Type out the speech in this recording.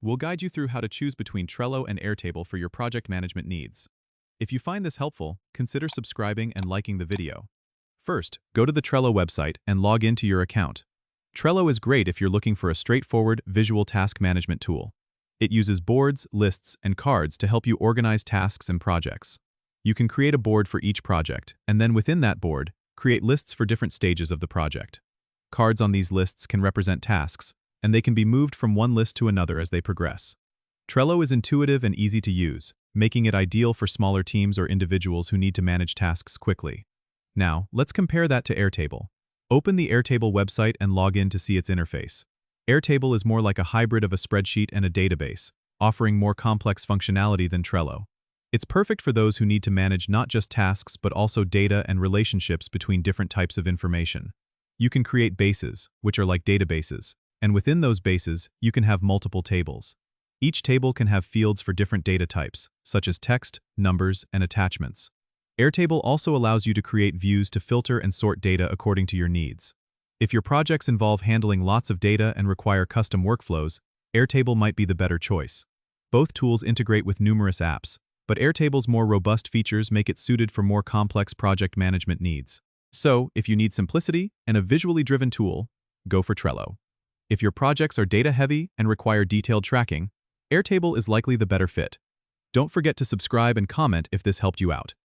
we'll guide you through how to choose between Trello and Airtable for your project management needs. If you find this helpful, consider subscribing and liking the video. First, go to the Trello website and log into your account. Trello is great if you're looking for a straightforward, visual task management tool. It uses boards, lists, and cards to help you organize tasks and projects. You can create a board for each project, and then within that board, create lists for different stages of the project. Cards on these lists can represent tasks, and they can be moved from one list to another as they progress. Trello is intuitive and easy to use, making it ideal for smaller teams or individuals who need to manage tasks quickly. Now, let's compare that to Airtable. Open the Airtable website and log in to see its interface. Airtable is more like a hybrid of a spreadsheet and a database, offering more complex functionality than Trello. It's perfect for those who need to manage not just tasks but also data and relationships between different types of information. You can create bases, which are like databases, and within those bases, you can have multiple tables. Each table can have fields for different data types, such as text, numbers, and attachments. Airtable also allows you to create views to filter and sort data according to your needs. If your projects involve handling lots of data and require custom workflows, Airtable might be the better choice. Both tools integrate with numerous apps, but Airtable's more robust features make it suited for more complex project management needs. So, if you need simplicity and a visually driven tool, go for Trello. If your projects are data-heavy and require detailed tracking, Airtable is likely the better fit. Don't forget to subscribe and comment if this helped you out.